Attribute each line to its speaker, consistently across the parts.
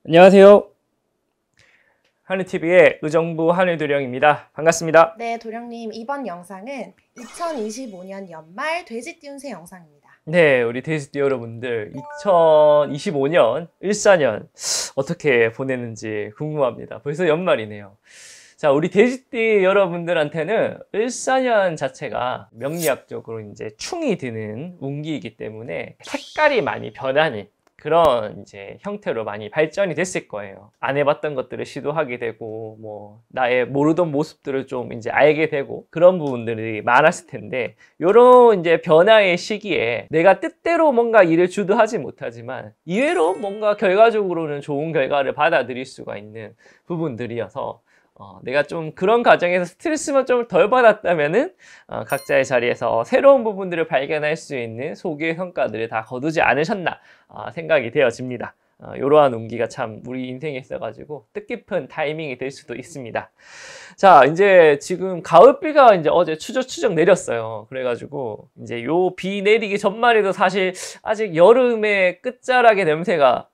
Speaker 1: 안녕하세요. 하늘TV의 의정부 하늘도령입니다. 반갑습니다.
Speaker 2: 네, 도령님, 이번 영상은 2025년 연말 돼지띠 운세 영상입니다.
Speaker 1: 네, 우리 돼지띠 여러분들 2025년 을사년 어떻게 보내는지 궁금합니다. 벌써 연말이네요. 자, 우리 돼지띠 여러분들한테는 을사년 자체가 명리학적으로 이제 충이 드는 운기이기 때문에 색깔이 많이 변하는 그런 이제 형태로 많이 발전이 됐을 거예요. 안 해봤던 것들을 시도하게 되고, 뭐, 나의 모르던 모습들을 좀 이제 알게 되고, 그런 부분들이 많았을 텐데, 요런 이제 변화의 시기에 내가 뜻대로 뭔가 일을 주도하지 못하지만, 이외로 뭔가 결과적으로는 좋은 결과를 받아들일 수가 있는 부분들이어서, 내가 좀 그런 과정에서 스트레스만 좀 덜 받았다면은 각자의 자리에서 새로운 부분들을 발견할 수 있는 소기의 성과들을 다 거두지 않으셨나 생각이 되어집니다. 이러한 운기가 참 우리 인생에 있어가지고 뜻깊은 타이밍이 될 수도 있습니다. 자, 이제 지금 가을비가 이제 어제 추적추적 내렸어요. 그래가지고 이제 요 비 내리기 전만 해도 사실 아직 여름의 끝자락의 냄새가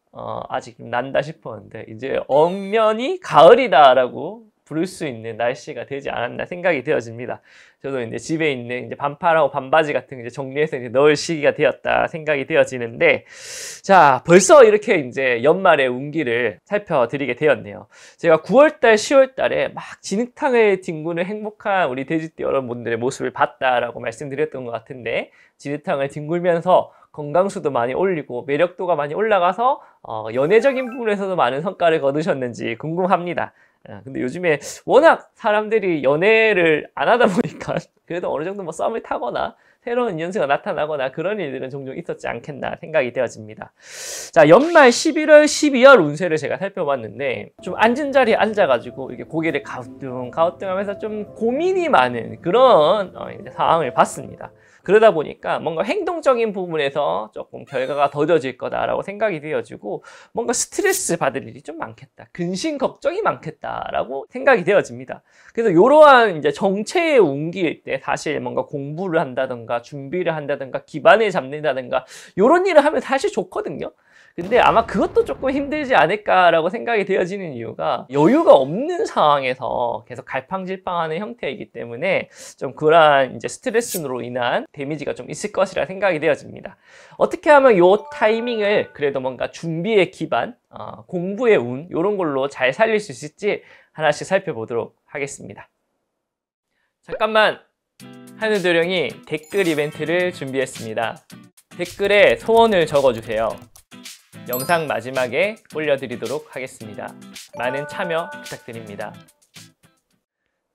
Speaker 1: 아직 난다 싶었는데 이제 엄연히 가을이다라고 부를 수 있는 날씨가 되지 않았나 생각이 되어집니다. 저도 이제 집에 있는 이제 반팔하고 반바지 같은 거 이제 정리해서 이제 넣을 시기가 되었다 생각이 되어지는데, 자, 벌써 이렇게 이제 연말의 운기를 살펴드리게 되었네요. 제가 9월달, 10월달에 막 진흙탕을 뒹구는 행복한 우리 돼지띠 여러분들의 모습을 봤다라고 말씀드렸던 것 같은데, 진흙탕을 뒹굴면서 건강수도 많이 올리고 매력도가 많이 올라가서 연애적인 부분에서도 많은 성과를 거두셨는지 궁금합니다. 근데 요즘에 워낙 사람들이 연애를 안 하다 보니까 그래도 어느 정도 뭐 썸을 타거나 새로운 인연수가 나타나거나 그런 일들은 종종 있었지 않겠나 생각이 되어집니다. 자, 연말 11월, 12월 운세를 제가 살펴봤는데 좀 앉은 자리에 앉아가지고 이렇게 고개를 가우뚱하면서 좀 고민이 많은 그런 상황을 봤습니다. 그러다 보니까 뭔가 행동적인 부분에서 조금 결과가 더뎌질 거다라고 생각이 되어지고 뭔가 스트레스 받을 일이 좀 많겠다. 근심 걱정이 많겠다라고 생각이 되어집니다. 그래서 이러한 이제 정체의 운기일 때 사실 뭔가 공부를 한다든가 준비를 한다든가 기반을 잡는다든가 이런 일을 하면 사실 좋거든요. 근데 아마 그것도 조금 힘들지 않을까라고 생각이 되어지는 이유가 여유가 없는 상황에서 계속 갈팡질팡하는 형태이기 때문에 좀 그러한 이제 스트레스로 인한 데미지가 좀 있을 것이라 생각이 되어집니다. 어떻게 하면 이 타이밍을 그래도 뭔가 준비의 기반, 공부의 운 이런 걸로 잘 살릴 수 있을지 하나씩 살펴보도록 하겠습니다. 잠깐만, 하늘도령이 댓글 이벤트를 준비했습니다. 댓글에 소원을 적어주세요. 영상 마지막에 올려드리도록 하겠습니다. 많은 참여 부탁드립니다.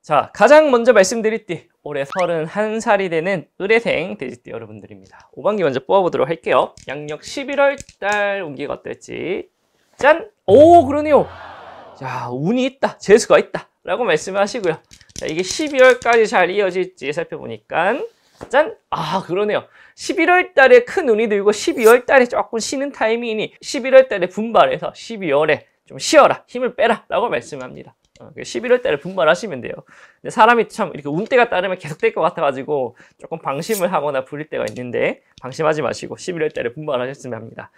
Speaker 1: 자, 가장 먼저 말씀드릴 띠, 올해 31살이 되는 을의생 돼지띠 여러분들입니다. 5반기 먼저 뽑아보도록 할게요. 양력 11월 달 운기가 어떨지. 짠! 오, 그러네요. 자, 운이 있다, 재수가 있다 라고 말씀하시고요. 자, 이게 12월까지 잘 이어질지 살펴보니까 짠! 아, 그러네요. 11월 달에 큰 운이 들고 12월 달에 조금 쉬는 타이밍이니 11월 달에 분발해서 12월에 좀 쉬어라, 힘을 빼라 라고 말씀합니다. 11월 달에 분발하시면 돼요. 근데 사람이 참 이렇게 운때가 따르면 계속될 것 같아가지고 조금 방심을 하거나 부릴 때가 있는데 방심하지 마시고 11월 달에 분발하셨으면 합니다.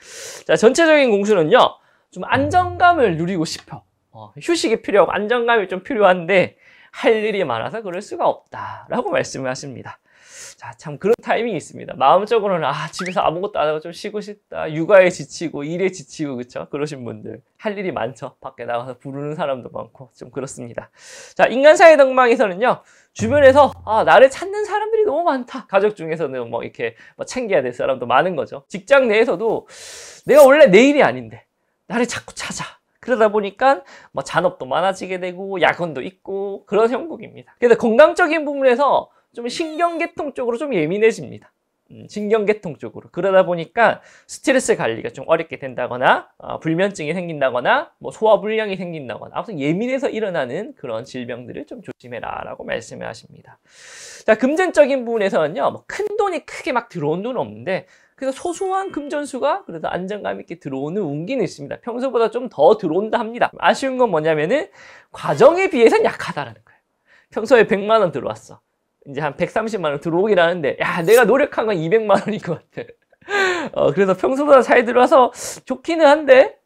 Speaker 1: 자, 전체적인 공수는요, 좀 안정감을 누리고 싶어. 휴식이 필요하고 안정감이 좀 필요한데 할 일이 많아서 그럴 수가 없다 라고 말씀을 하십니다. 자, 참 그런 타이밍이 있습니다. 마음적으로는 집에서 아무것도 안 하고 좀 쉬고 싶다, 육아에 지치고 일에 지치고 그쵸? 그러신 분들 할 일이 많죠. 밖에 나가서 부르는 사람도 많고 좀 그렇습니다. 자, 인간사회 덕망에서는요, 주변에서 나를 찾는 사람들이 너무 많다. 가족 중에서는 뭐 이렇게 챙겨야 될 사람도 많은 거죠. 직장 내에서도 내가 원래 내 일이 아닌데 나를 자꾸 찾아. 그러다 보니까 뭐 잔업도 많아지게 되고 야근도 있고 그런 형국입니다. 그래서 건강적인 부분에서 좀 신경계통 쪽으로 좀 예민해집니다. 신경계통 쪽으로. 그러다 보니까 스트레스 관리가 좀 어렵게 된다거나 불면증이 생긴다거나 뭐 소화불량이 생긴다거나 아무튼 예민해서 일어나는 그런 질병들을 좀 조심해라 라고 말씀을 하십니다. 자, 금전적인 부분에서는요, 뭐 큰 돈이 크게 막 들어온 돈은 없는데 그래서 소소한 금전수가 그래도 안정감 있게 들어오는 운기는 있습니다. 평소보다 좀 더 들어온다 합니다. 아쉬운 건 뭐냐면은 과정에 비해서는 약하다라는 거예요. 평소에 100만 원 들어왔어. 이제 한 130만 원 들어오긴 하는데, 야, 내가 노력한 건 200만 원인 것 같아. 그래서 평소보다 잘 들어와서 좋기는 한데,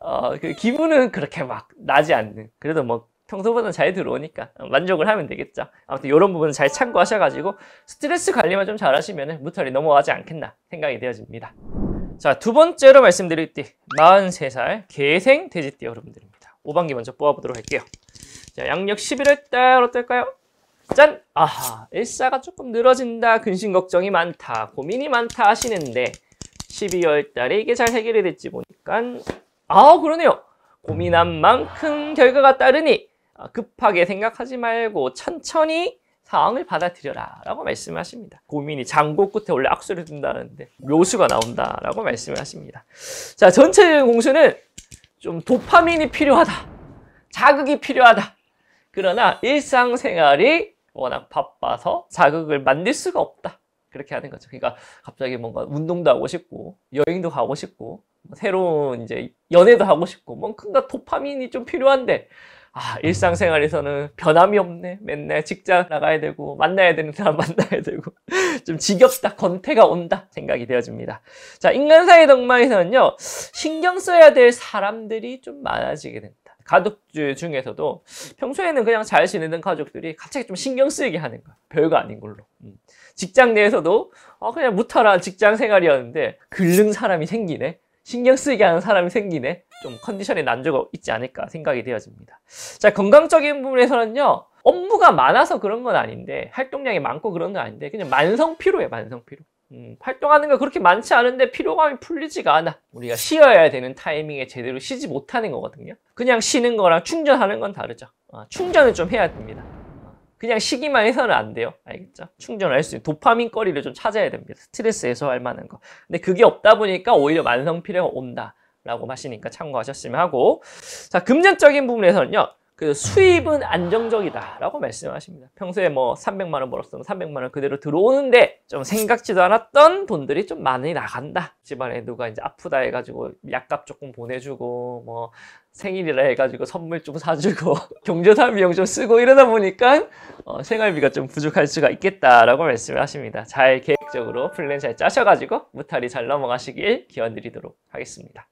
Speaker 1: 그 기분은 그렇게 막 나지 않는. 그래도 뭐 평소보다 잘 들어오니까 만족을 하면 되겠죠. 아무튼 이런 부분은 잘 참고하셔가지고 스트레스 관리만 좀 잘하시면 무탈이 넘어가지 않겠나 생각이 되어집니다. 자, 두 번째로 말씀드릴 띠, 43살 개생 돼지띠 여러분들입니다. 5반기 먼저 뽑아보도록 할게요. 자, 양력 11월 달 어떨까요? 짠! 아하, 일사가 조금 늘어진다, 근심 걱정이 많다, 고민이 많다 하시는데 12월 달에 이게 잘 해결이 됐지 보니까 그러네요. 고민한 만큼 결과가 따르니 급하게 생각하지 말고 천천히 상황을 받아들여라 라고 말씀을 하십니다. 고민이 장고 끝에 원래 악수를 둔다는데 묘수가 나온다 라고 말씀을 하십니다. 자, 전체적인 공수는 좀 도파민이 필요하다, 자극이 필요하다. 그러나 일상생활이 워낙 바빠서 자극을 만들 수가 없다, 그렇게 하는 거죠. 그러니까 갑자기 뭔가 운동도 하고 싶고 여행도 가고 싶고 새로운 이제 연애도 하고 싶고 뭔가 도파민이 좀 필요한데 일상생활에서는 변함이 없네. 맨날 직장 나가야 되고 만나야 되는 사람 만나야 되고 좀 지겹다, 권태가 온다 생각이 되어집니다. 자, 인간사의 덕망에서는요, 신경 써야 될 사람들이 좀 많아지게 된다. 가족들 중에서도 평소에는 그냥 잘 지내던 가족들이 갑자기 좀 신경 쓰이게 하는 거야. 별거 아닌 걸로. 직장 내에서도 그냥 무탈한 직장 생활이었는데 긁는 사람이 생기네, 신경 쓰이게 하는 사람이 생기네, 좀 컨디션에 난조가 있지 않을까 생각이 되어집니다. 자, 건강적인 부분에서는요, 업무가 많아서 그런 건 아닌데, 활동량이 많고 그런 건 아닌데, 그냥 만성 피로예요, 만성 피로. 활동하는 거 그렇게 많지 않은데 피로감이 풀리지가 않아. 우리가 쉬어야 되는 타이밍에 제대로 쉬지 못하는 거거든요. 그냥 쉬는 거랑 충전하는 건 다르죠. 충전을 좀 해야 됩니다. 그냥 쉬기만 해서는 안 돼요. 알겠죠? 충전을 할 수 있는 도파민 거리를 좀 찾아야 됩니다. 스트레스 해소할 만한 거. 근데 그게 없다 보니까 오히려 만성 피로가 온다 라고 하시니까 참고하셨으면 하고, 자, 금전적인 부분에서는요, 그 수입은 안정적이다 라고 말씀하십니다. 평소에 뭐 300만 원 벌었으면 300만 원 그대로 들어오는데 좀 생각지도 않았던 돈들이 좀 많이 나간다. 집안에 누가 이제 아프다 해가지고 약값 조금 보내주고, 뭐 생일이라 해가지고 선물 좀 사주고 경조사 비용 좀 쓰고 이러다 보니까 생활비가 좀 부족할 수가 있겠다라고 말씀을 하십니다. 잘 계획적으로 플랜 잘 짜셔가지고 무탈이 잘 넘어가시길 기원드리도록 하겠습니다.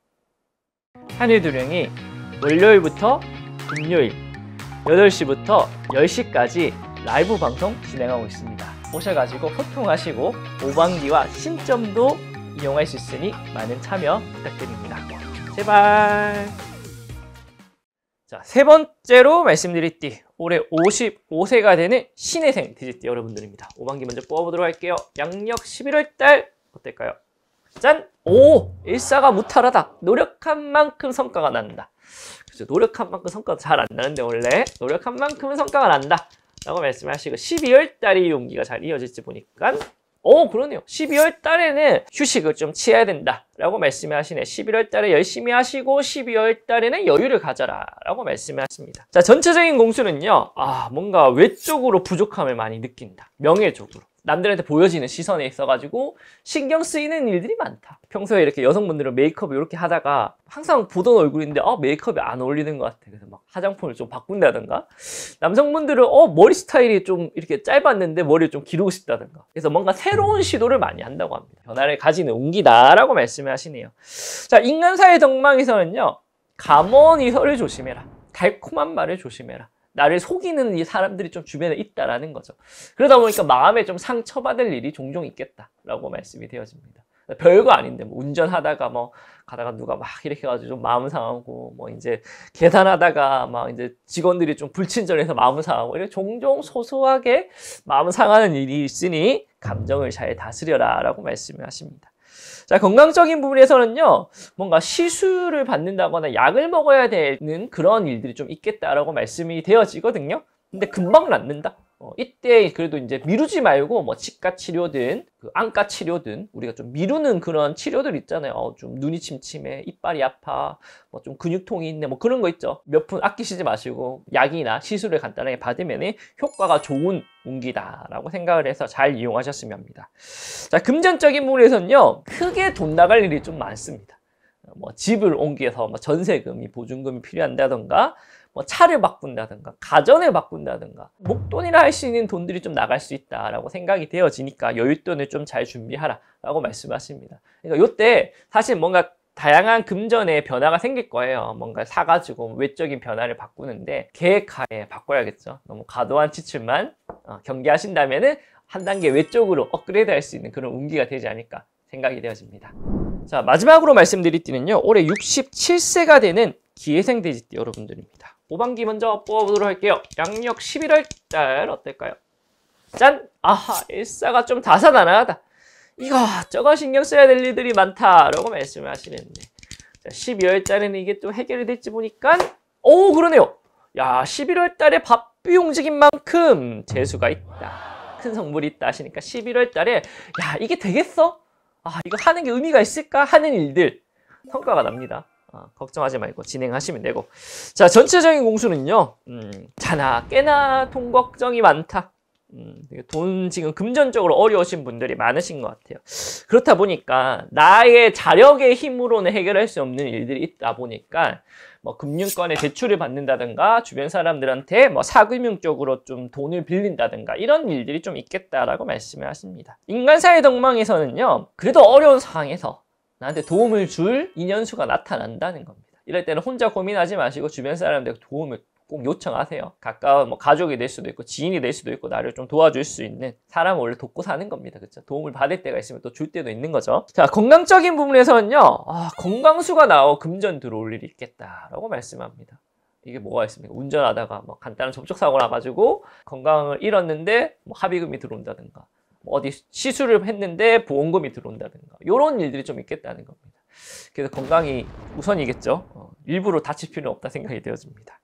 Speaker 1: 한일두령이 월요일부터 금요일 8시부터 10시까지 라이브 방송 진행하고 있습니다. 오셔가지고 소통하시고 5반기와 신점도 이용할 수 있으니 많은 참여 부탁드립니다. 제발. 자, 세 번째로 말씀드릴 띠, 올해 55세가 되는 신혜생 돼지띠 여러분들입니다. 5반기 먼저 뽑아보도록 할게요. 양력 11월 달 어떨까요? 짠! 일사가 무탈하다. 노력한 만큼 성과가 난다. 그렇죠. 노력한 만큼 성과가 잘 안 나는데 원래 노력한 만큼은 성과가 난다 라고 말씀하시고, 12월 달이 용기가 잘 이어질지 보니까 그러네요. 12월 달에는 휴식을 좀 취해야 된다 라고 말씀하시네. 11월 달에 열심히 하시고 12월 달에는 여유를 가져라 라고 말씀하십니다. 자, 전체적인 공수는요, 뭔가 외적으로 부족함을 많이 느낀다. 명예적으로 남들한테 보여지는 시선에 있어가지고 신경 쓰이는 일들이 많다. 평소에 이렇게 여성분들은 메이크업을 이렇게 하다가 항상 보던 얼굴인데 메이크업이 안 어울리는 것 같아. 그래서 막 화장품을 좀 바꾼다든가, 남성분들은 머리 스타일이 좀 이렇게 짧았는데 머리를 좀 기르고 싶다든가, 그래서 뭔가 새로운 시도를 많이 한다고 합니다. 변화를 가지는 운기다라고 말씀을 하시네요. 자, 인간사의 덕망에서는요, 감언이설을 조심해라. 달콤한 말을 조심해라. 나를 속이는 이 사람들이 좀 주변에 있다라는 거죠. 그러다 보니까 마음에 좀 상처받을 일이 종종 있겠다라고 말씀이 되어집니다. 별거 아닌데, 뭐 운전하다가 뭐 가다가 누가 막 이렇게 해가지고 좀 마음 상하고, 뭐 이제 계산하다가 막 이제 직원들이 좀 불친절해서 마음 상하고, 이렇게 종종 소소하게 마음 상하는 일이 있으니 감정을 잘 다스려라 라고 말씀을 하십니다. 자, 건강적인 부분에서는요, 뭔가 시술을 받는다거나 약을 먹어야 되는 그런 일들이 좀 있겠다라고 말씀이 되어지거든요. 근데 금방 낫는다. 이때 그래도 이제 미루지 말고 뭐 치과 치료든 그 안과 치료든 우리가 좀 미루는 그런 치료들 있잖아요. 좀 눈이 침침해, 이빨이 아파, 뭐 좀 근육통이 있네, 뭐 그런 거 있죠. 몇 푼 아끼시지 마시고 약이나 시술을 간단하게 받으면 효과가 좋은 운기다라고 생각을 해서 잘 이용하셨으면 합니다. 자, 금전적인 부분에서는요, 크게 돈 나갈 일이 좀 많습니다. 뭐 집을 옮겨서 뭐 전세금이 보증금이 필요한다던가 뭐 차를 바꾼다든가 가전을 바꾼다든가 목돈이라 할 수 있는 돈들이 좀 나갈 수 있다라고 생각이 되어지니까 여윳돈을 좀 잘 준비하라라고 말씀하십니다. 그러니까 요때 사실 뭔가 다양한 금전의 변화가 생길 거예요. 뭔가 사가지고 외적인 변화를 바꾸는데 계획하에 바꿔야겠죠. 너무 과도한 지출만 경계하신다면은 한 단계 외적으로 업그레이드 할 수 있는 그런 운기가 되지 않을까 생각이 되어집니다. 자, 마지막으로 말씀드릴 띠는요, 올해 67세가 되는 기회생 돼지띠 여러분들입니다. 오반기 먼저 뽑아보도록 할게요. 양력 11월 달 어떨까요? 짠! 아하, 일사가 좀 다사다난하다. 이거저거 신경 써야 될 일들이 많다라고 말씀을 하시는데, 자, 12월 달에는 이게 또 해결이 될지 보니까 오, 그러네요. 야, 11월 달에 바삐 움직인 만큼 재수가 있다, 큰 성물이 있다 하시니까 11월 달에 야, 이게 되겠어? 아, 이거 하는 게 의미가 있을까 하는 일들 성과가 납니다. 걱정하지 말고 진행하시면 되고, 자, 전체적인 공수는요, 자나 깨나 돈 걱정이 많다. 돈 지금 금전적으로 어려우신 분들이 많으신 것 같아요. 그렇다 보니까 나의 자력의 힘으로는 해결할 수 없는 일들이 있다 보니까 뭐 금융권에 대출을 받는다든가 주변 사람들한테 뭐 사금융 쪽으로 좀 돈을 빌린다든가 이런 일들이 좀 있겠다라고 말씀을 하십니다. 인간사의 덕망에서는요, 그래도 어려운 상황에서 나한테 도움을 줄 인연수가 나타난다는 겁니다. 이럴 때는 혼자 고민하지 마시고 주변 사람들에게 도움을 꼭 요청하세요. 가까운 뭐 가족이 될 수도 있고 지인이 될 수도 있고 나를 좀 도와줄 수 있는 사람은 원래 돕고 사는 겁니다. 그렇죠? 도움을 받을 때가 있으면 또 줄 때도 있는 거죠. 자, 건강적인 부분에서는요, 건강수가 나오 금전 들어올 일이 있겠다라고 말씀합니다. 이게 뭐가 있습니까? 운전하다가 뭐 간단한 접촉사고 나가지고 건강을 잃었는데 뭐 합의금이 들어온다든가, 뭐 어디 시술을 했는데 보험금이 들어온다든가 이런 일들이 좀 있겠다는 겁니다. 그래서 건강이 우선이겠죠. 일부러 다칠 필요는 없다 생각이 되어집니다.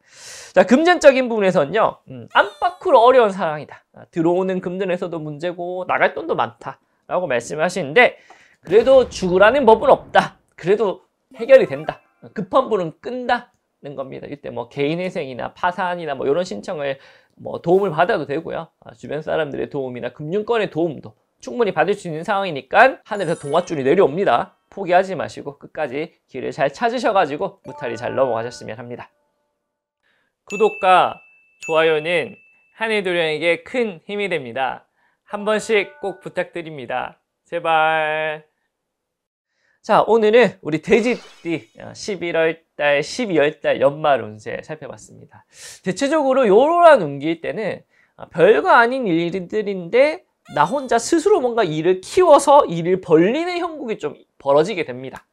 Speaker 1: 자, 금전적인 부분에서는요, 안팎으로 어려운 상황이다. 들어오는 금전에서도 문제고 나갈 돈도 많다라고 말씀하시는데, 그래도 죽으라는 법은 없다. 그래도 해결이 된다. 급한 불은 끈다는 겁니다. 이때 뭐 개인회생이나 파산이나 뭐 이런 신청을 뭐 도움을 받아도 되고요. 주변 사람들의 도움이나 금융권의 도움도 충분히 받을 수 있는 상황이니까 하늘에서 동화줄이 내려옵니다. 포기하지 마시고 끝까지 길을 잘 찾으셔가지고 무탈이 잘 넘어가셨으면 합니다. 구독과 좋아요는 한해도령에게 큰 힘이 됩니다. 한 번씩 꼭 부탁드립니다. 제발. 자, 오늘은 우리 돼지띠 11월달, 12월달 연말 운세 살펴봤습니다. 대체적으로 요런 운기일 때는 별거 아닌 일들인데 나 혼자 스스로 뭔가 일을 키워서 일을 벌리는 형국이 좀 벌어지게 됩니다.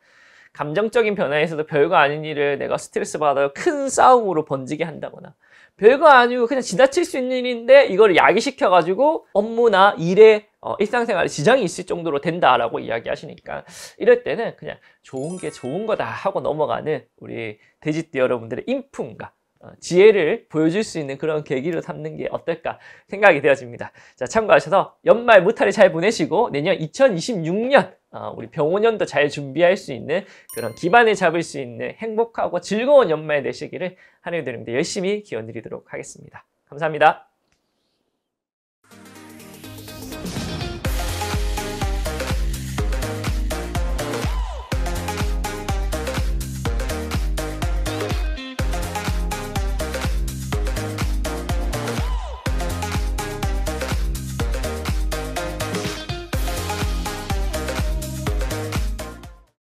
Speaker 1: 감정적인 변화에서도 별거 아닌 일을 내가 스트레스 받아서 큰 싸움으로 번지게 한다거나, 별거 아니고 그냥 지나칠 수 있는 일인데 이걸 야기시켜가지고 업무나 일에 일상생활에 지장이 있을 정도로 된다라고 이야기하시니까, 이럴 때는 그냥 좋은 게 좋은 거다 하고 넘어가는 우리 돼지띠 여러분들의 인품과 지혜를 보여줄 수 있는 그런 계기로 삼는 게 어떨까 생각이 되어집니다. 자, 참고하셔서 연말 무탈이 잘 보내시고 내년 2026년 우리 병오년도 잘 준비할 수 있는 그런 기반을 잡을 수 있는 행복하고 즐거운 연말 되시기를 하늘드립니다. 열심히 기원드리도록 하겠습니다. 감사합니다.